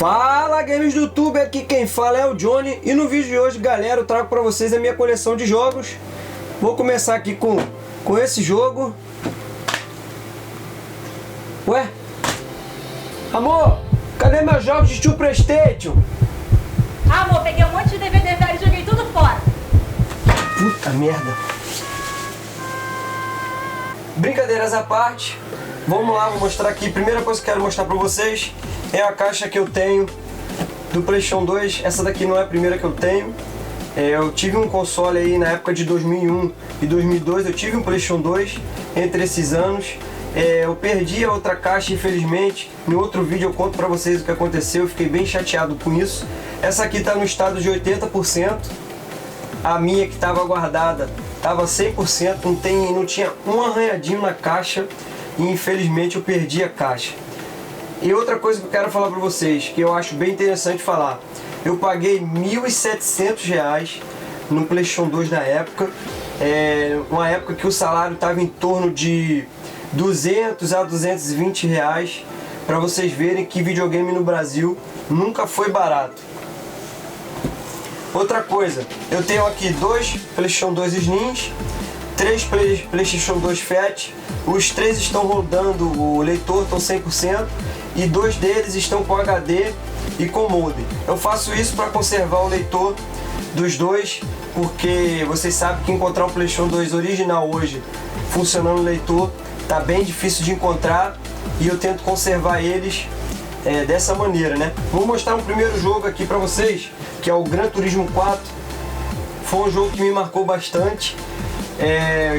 Fala, games do YouTube, aqui quem fala é o Johnny. E no vídeo de hoje, galera, eu trago pra vocês a minha coleção de jogos. Vou começar aqui com esse jogo. Ué? Amor, cadê meus jogos de Steel Playstation? Amor, peguei um monte de DVD velho e joguei tudo fora. Puta merda. Brincadeiras à parte, vamos lá, vou mostrar aqui. Primeira coisa que eu quero mostrar pra vocês é a caixa que eu tenho do PlayStation 2. Essa daqui não é a primeira que eu tenho. Eu tive um console aí na época de 2001 e 2002, eu tive um PlayStation 2 entre esses anos. Eu perdi a outra caixa, infelizmente. No outro vídeo eu conto pra vocês o que aconteceu, eu fiquei bem chateado com isso. Essa aqui tá no estado de 80%. A minha que estava guardada estava 100%, não tinha um arranhadinho na caixa. E infelizmente eu perdi a caixa. E outra coisa que eu quero falar pra vocês, que eu acho bem interessante falar. Eu paguei R$ 1.700 no PlayStation 2 na época. Uma época que o salário estava em torno de 200 a 220 reais. Pra vocês verem que videogame no Brasil nunca foi barato. Outra coisa, eu tenho aqui dois PlayStation 2 Slims, 3 PlayStation 2 Fat. Os 3 estão rodando, o leitor estão 100%. E 2 deles estão com HD e com modem. Eu faço isso para conservar o leitor dos dois, porque vocês sabem que encontrar um PlayStation 2 original hoje funcionando no leitor tá bem difícil de encontrar, e eu tento conservar eles dessa maneira, né? Vou mostrar um primeiro jogo aqui para vocês, que é o Gran Turismo 4. Foi um jogo que me marcou bastante,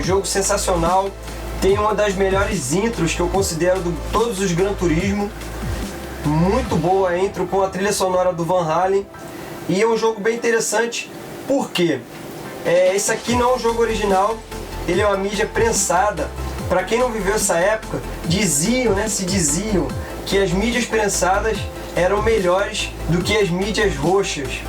jogo sensacional. Tem uma das melhores intros que eu considero de todos os Gran Turismo. Muito boa a intro com a trilha sonora do Van Halen. E é um jogo bem interessante, porque esse aqui não é um jogo original, ele é uma mídia prensada. Para quem não viveu essa época, se diziam que as mídias prensadas eram melhores do que as mídias roxas.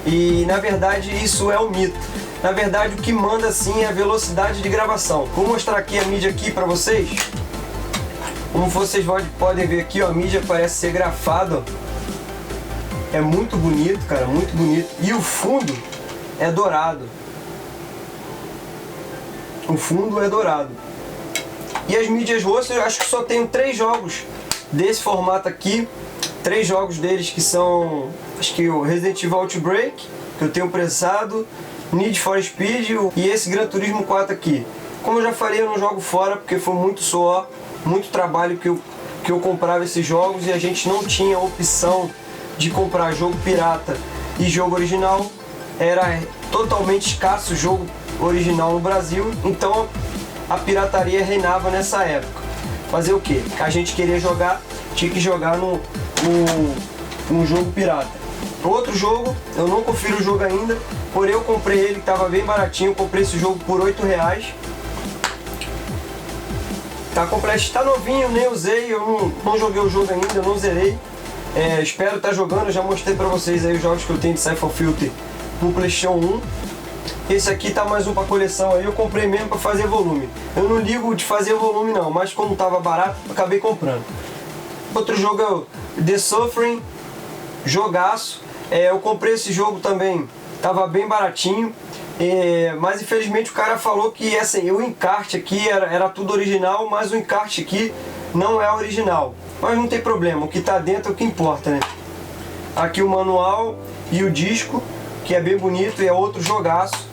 E na verdade isso é um mito. Na verdade o que manda sim é a velocidade de gravação. Vou mostrar aqui a mídia aqui para vocês. Como vocês podem ver aqui, ó, a mídia parece ser grafada. É muito bonito, cara, muito bonito. E o fundo é dourado. O fundo é dourado. E as mídias roxas, eu acho que só tenho 3 jogos desse formato aqui. 3 jogos deles que são, acho que o Resident Evil Outbreak, que eu tenho prensado, Need for Speed e esse Gran Turismo 4 aqui. Como eu já falei, eu não jogo fora porque foi muito suor, muito trabalho que eu comprava esses jogos, e a gente não tinha opção de comprar jogo pirata e jogo original. Era totalmente escasso o jogo original no Brasil, então a pirataria reinava nessa época. Fazer o que? A gente queria jogar, tinha que jogar num jogo pirata. Outro jogo, eu não confiro o jogo ainda, porém eu comprei ele, que estava bem baratinho. Eu comprei esse jogo por R$ 8. Tá completo, está novinho, nem usei, eu não joguei o jogo ainda, eu não zerei. Espero estar jogando, eu já mostrei pra vocês aí os jogos que eu tenho de Siphon Filter no PlayStation 1. Esse aqui tá mais um pra coleção aí, eu comprei mesmo pra fazer volume. Eu não ligo de fazer volume não, mas como tava barato, acabei comprando. Outro jogo é o The Suffering, jogaço. Eu comprei esse jogo também, tava bem baratinho. Mas infelizmente o cara falou que o encarte aqui era tudo original, mas o encarte aqui não é original. Mas não tem problema, o que tá dentro é o que importa, né? Aqui o manual e o disco, que é bem bonito, e é outro jogaço,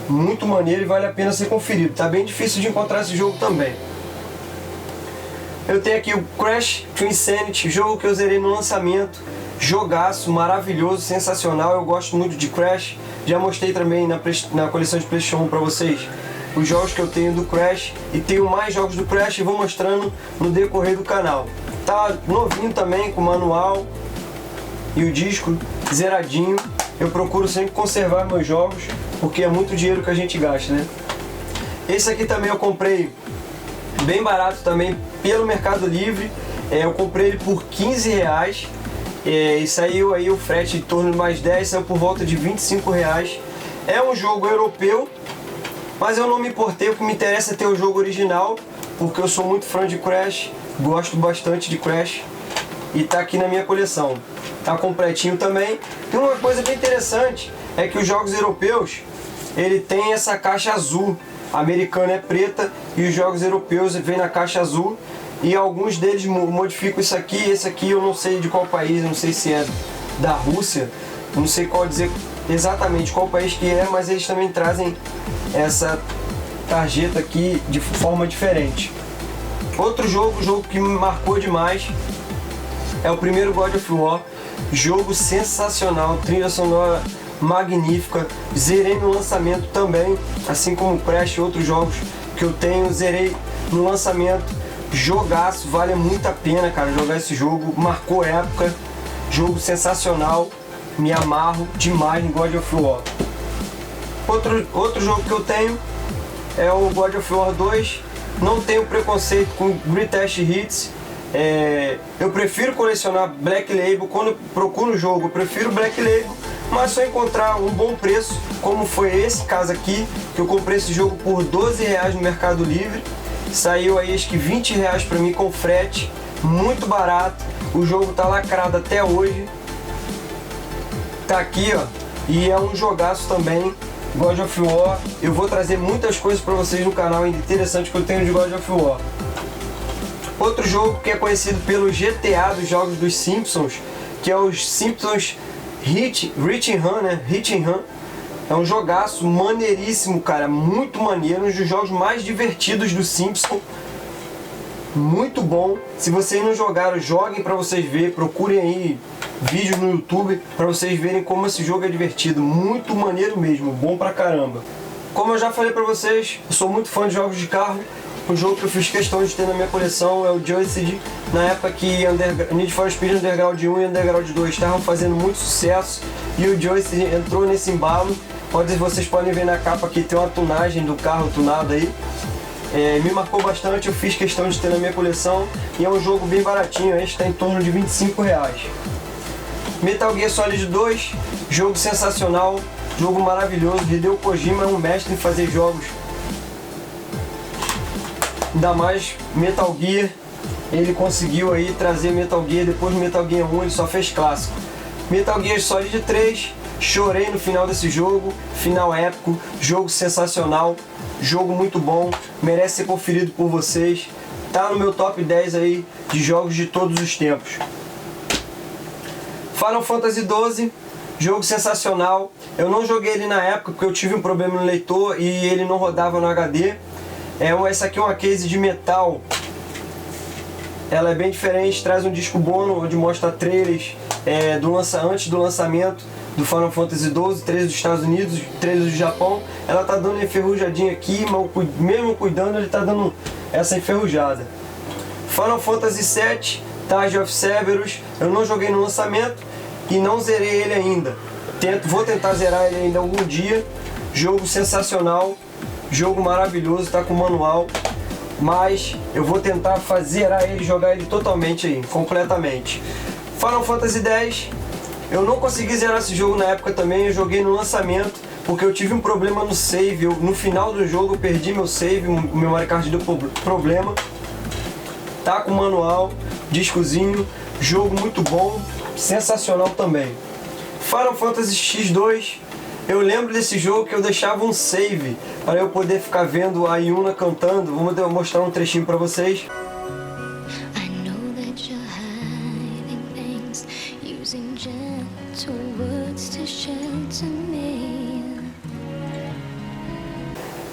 muito maneiro e vale a pena ser conferido. Tá bem difícil de encontrar esse jogo também. Eu tenho aqui o Crash Twinsanity, jogo que eu zerei no lançamento. Jogaço, maravilhoso, sensacional. Eu gosto muito de Crash. Já mostrei também na coleção de PlayStation 1 pra vocês os jogos que eu tenho do Crash, e tenho mais jogos do Crash e vou mostrando no decorrer do canal. Tá novinho também, com o manual e o disco zeradinho. Eu procuro sempre conservar meus jogos, porque é muito dinheiro que a gente gasta, né? Esse aqui também eu comprei bem barato também pelo Mercado Livre. Eu comprei ele por R$ 15. E saiu aí o frete em torno de mais 10, saiu por volta de R$ 25. É um jogo europeu, mas eu não me importei, o que me interessa é ter o jogo original, porque eu sou muito fã de Crash, gosto bastante de Crash, e tá aqui na minha coleção. tá completinho também. E uma coisa bem interessante é que os jogos europeus, ele tem essa caixa azul. A americana é preta e os jogos europeus vem na caixa azul. E alguns deles modificam isso aqui. Esse aqui eu não sei de qual país, eu não sei se é da Rússia, eu não sei qual dizer exatamente qual país que é, mas eles também trazem essa tarjeta aqui de forma diferente. Outro jogo que me marcou demais é o primeiro God of War. Jogo sensacional, trilha sonora magnífica. Zerei no lançamento também, assim como o Crash e outros jogos que eu tenho, zerei no lançamento. Jogaço, vale muito a pena, cara, jogar esse jogo. Marcou época, jogo sensacional. Me amarro demais em God of War. Outro jogo que eu tenho é o God of War 2. Não tenho preconceito com Greatest Hits. Eu prefiro colecionar Black Label. Quando eu procuro um jogo, eu prefiro Black Label, mas só encontrar um bom preço, como foi esse caso aqui, que eu comprei esse jogo por R$12 no Mercado Livre. Saiu aí acho que R$20 pra mim com frete, muito barato. O jogo tá lacrado até hoje. Tá aqui, ó, e é um jogaço também, God of War. Eu vou trazer muitas coisas pra vocês no canal interessante que eu tenho de God of War. Outro jogo que é conhecido pelo GTA dos jogos dos Simpsons, que é os Simpsons Hit and Run, né? Hit and Run. É um jogaço maneiríssimo, cara, muito maneiro, um dos jogos mais divertidos do Simpsons. Muito bom. Se vocês não jogaram, joguem pra vocês verem, procurem aí vídeos no YouTube pra vocês verem como esse jogo é divertido. Muito maneiro mesmo, bom pra caramba. Como eu já falei pra vocês, eu sou muito fã de jogos de carro. O jogo que eu fiz questão de ter na minha coleção é o Joystick. Na época que Need for Speed Underground 1 e Underground 2 estavam fazendo muito sucesso e o Joystick entrou nesse embalo. Vocês podem ver na capa que tem uma tunagem do carro tunado aí. Me marcou bastante, eu fiz questão de ter na minha coleção e é um jogo bem baratinho, este está em torno de R$25. Metal Gear Solid 2, jogo sensacional, jogo maravilhoso. Hideo Kojima é um mestre em fazer jogos, ainda mais Metal Gear. Ele conseguiu aí trazer Metal Gear, depois do Metal Gear 1 ele só fez clássico. Metal Gear Solid 3, chorei no final desse jogo, final épico, jogo sensacional, jogo muito bom, merece ser conferido por vocês, tá no meu top 10 aí de jogos de todos os tempos. Final Fantasy XII, jogo sensacional, eu não joguei ele na época porque eu tive um problema no leitor e ele não rodava no HD. Essa aqui é uma case de metal, ela é bem diferente, traz um disco bônus onde mostra trailers antes do lançamento do Final Fantasy XII, trailers dos Estados Unidos, trailers do Japão. Ela tá dando enferrujadinha aqui, mas mesmo cuidando ele tá dando essa enferrujada. Final Fantasy VII, Tales of Cerberus, eu não joguei no lançamento e não zerei ele ainda. Vou tentar zerar ele ainda algum dia. Jogo sensacional, jogo maravilhoso, tá com manual, mas eu vou tentar zerar ele, jogar ele totalmente aí, completamente. Final Fantasy X, eu não consegui zerar esse jogo na época também, eu joguei no lançamento, porque eu tive um problema no save, no final do jogo eu perdi meu save, o meu memory card deu problema. Tá com manual, discozinho, jogo muito bom, sensacional também. Final Fantasy X2, eu lembro desse jogo que eu deixava um save para eu poder ficar vendo a Yuna cantando. Vou mostrar um trechinho para vocês.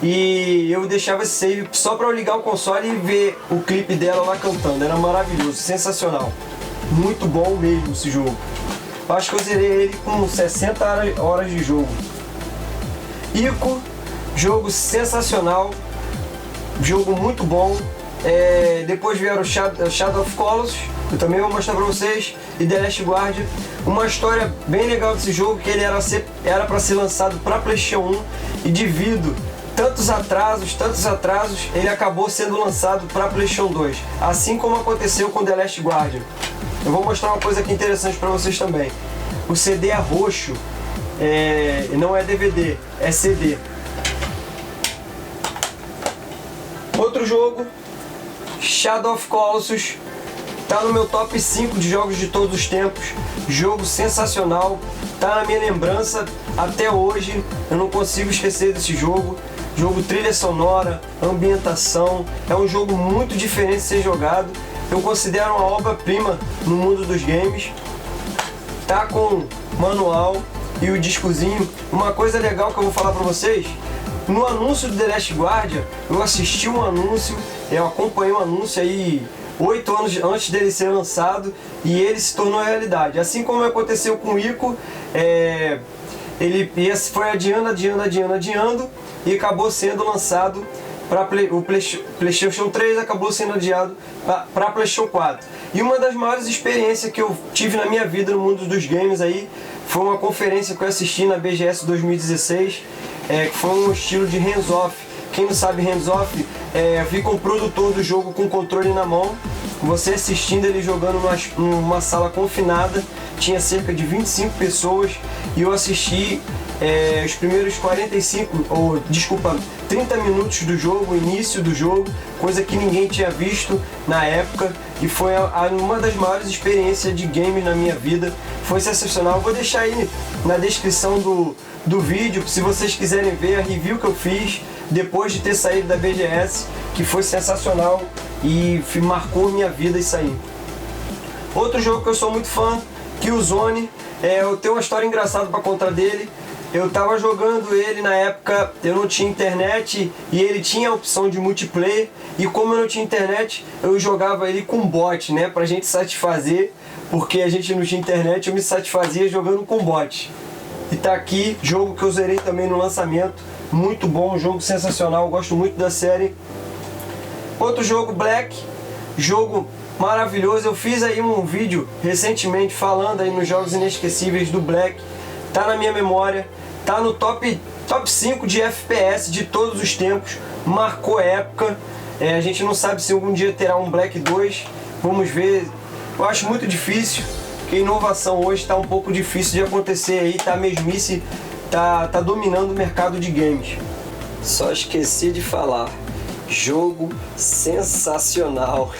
E eu deixava esse save só para eu ligar o console e ver o clipe dela lá cantando. Era maravilhoso, sensacional. Muito bom mesmo esse jogo. Acho que eu zerei ele com 60 horas de jogo. Ico, jogo sensacional, jogo muito bom. Depois vieram o Shadow of Colossus, eu também vou mostrar pra vocês, e The Last Guardian. Uma história bem legal desse jogo, que ele era para ser lançado para PlayStation 1 e devido tantos atrasos, ele acabou sendo lançado para PlayStation 2, assim como aconteceu com The Last Guardian. Eu vou mostrar uma coisa aqui interessante para vocês também. O CD é roxo, não é DVD, é CD. Outro jogo, Shadow of Colossus, tá no meu top 5 de jogos de todos os tempos. Jogo sensacional, tá na minha lembrança até hoje. Eu não consigo esquecer desse jogo. Jogo trilha sonora, ambientação, é um jogo muito diferente de ser jogado. Eu considero uma obra-prima no mundo dos games. Tá com manual e o discozinho. Uma coisa legal que eu vou falar pra vocês: no anúncio do The Last Guardian, eu assisti um anúncio, eu acompanhei um anúncio aí 8 anos antes dele ser lançado, e ele se tornou realidade. Assim como aconteceu com o Ico, ele foi adiando e acabou sendo lançado para o PlayStation 3, acabou sendo adiado para PlayStation 4. E uma das maiores experiências que eu tive na minha vida no mundo dos games aí foi uma conferência que eu assisti na BGS 2016, que foi um estilo de hands-off. Quem não sabe hands-off, fica um produtor do jogo com o controle na mão, você assistindo ele jogando numa sala confinada. Tinha cerca de 25 pessoas e eu assisti os primeiros 30 minutos do jogo, o início do jogo, coisa que ninguém tinha visto na época, e foi uma das maiores experiências de games na minha vida. Foi sensacional. Eu vou deixar aí na descrição do vídeo, se vocês quiserem ver a review que eu fiz depois de ter saído da BGS, que foi sensacional e marcou minha vida isso aí. Outro jogo que eu sou muito fã, Killzone, eu tenho uma história engraçada para contar dele. Eu tava jogando ele na época, eu não tinha internet e ele tinha a opção de multiplayer, e como eu não tinha internet, eu jogava ele com bot, né, pra gente satisfazer, porque a gente não tinha internet, eu me satisfazia jogando com bot. E tá aqui, jogo que eu zerei também no lançamento, muito bom, jogo sensacional, gosto muito da série. Outro jogo, Black, jogo maravilhoso. Eu fiz aí um vídeo recentemente falando aí nos jogos inesquecíveis do Black, tá na minha memória, tá no top 5 de FPS de todos os tempos, marcou época. A gente não sabe se algum dia terá um Black 2, vamos ver. Eu acho muito difícil, porque a inovação hoje está um pouco difícil de acontecer aí, tá, a mesmice tá dominando o mercado de games. Só esqueci de falar, jogo sensacional.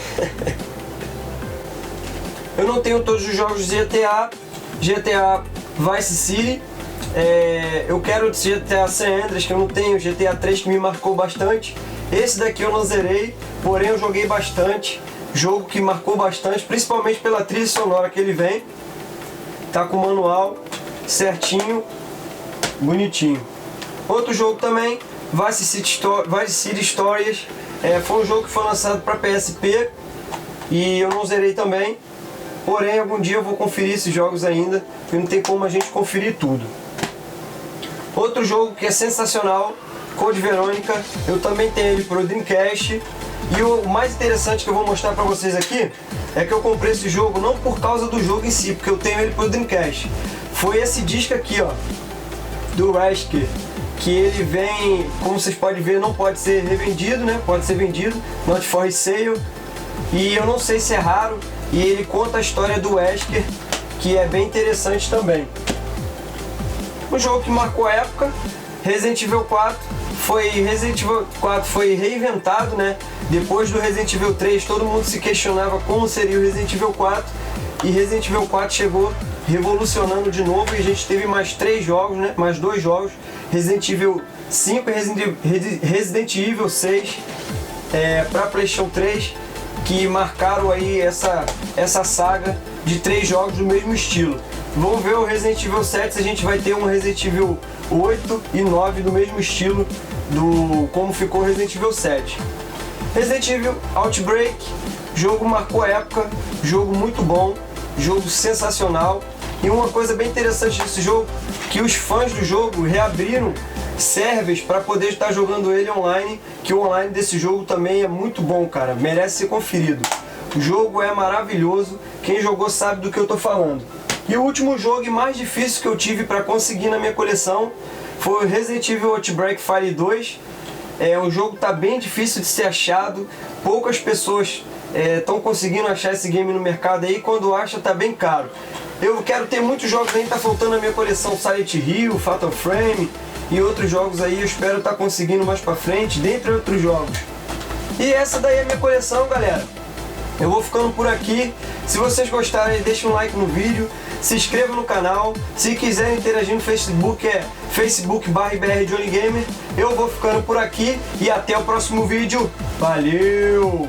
Eu não tenho todos os jogos de GTA Vice City, eu quero GTA San Andreas, que eu não tenho, GTA 3 que me marcou bastante. Esse daqui eu não zerei, porém eu joguei bastante, jogo que marcou bastante, principalmente pela trilha sonora que ele vem. Tá com o manual certinho, bonitinho. Outro jogo também, Vice City Stories, foi um jogo que foi lançado para PSP e eu não zerei também. Porém, algum dia eu vou conferir esses jogos ainda, porque não tem como a gente conferir tudo. Outro jogo que é sensacional, Code Veronica, eu também tenho ele pro Dreamcast. E o mais interessante que eu vou mostrar pra vocês aqui, é que eu comprei esse jogo não por causa do jogo em si, porque eu tenho ele pro Dreamcast. Foi esse disco aqui, ó, do Wesker, que ele vem, como vocês podem ver, não pode ser revendido, né? Pode ser vendido, not for sale. E eu não sei se é raro. E ele conta a história do Wesker, que é bem interessante também. Um jogo que marcou a época, Resident Evil 4. Resident Evil 4 foi reinventado, né? Depois do Resident Evil 3, todo mundo se questionava como seria o Resident Evil 4. E Resident Evil 4 chegou revolucionando de novo, e a gente teve mais 3 jogos, né? Mais 2 jogos, Resident Evil 5 e Resident Evil 6 para PlayStation 3, que marcaram aí essa saga de 3 jogos do mesmo estilo. Vamos ver o Resident Evil 7 se a gente vai ter um Resident Evil 8 e 9 do mesmo estilo como ficou o Resident Evil 7. Resident Evil Outbreak, jogo marcou a época, jogo muito bom, jogo sensacional. E uma coisa bem interessante desse jogo, que os fãs do jogo reabriram servers para poder estar jogando ele online, que o online desse jogo também é muito bom, cara, merece ser conferido. O jogo é maravilhoso, quem jogou sabe do que eu tô falando. E o último jogo e mais difícil que eu tive para conseguir na minha coleção foi o Resident Evil Outbreak Fire 2. O jogo tá bem difícil de ser achado, poucas pessoas estão conseguindo achar esse game no mercado aí, quando acha tá bem caro. Eu quero ter muitos jogos aí, tá faltando na minha coleção Silent Hill, Fatal Frame e outros jogos aí, eu espero estar conseguindo mais pra frente, dentre outros jogos. E essa daí é a minha coleção, galera. Eu vou ficando por aqui. Se vocês gostarem, deixem um like no vídeo, se inscrevam no canal. Se quiserem interagir no Facebook, é facebook.com/BrJohnnyGamer. Eu vou ficando por aqui e até o próximo vídeo. Valeu!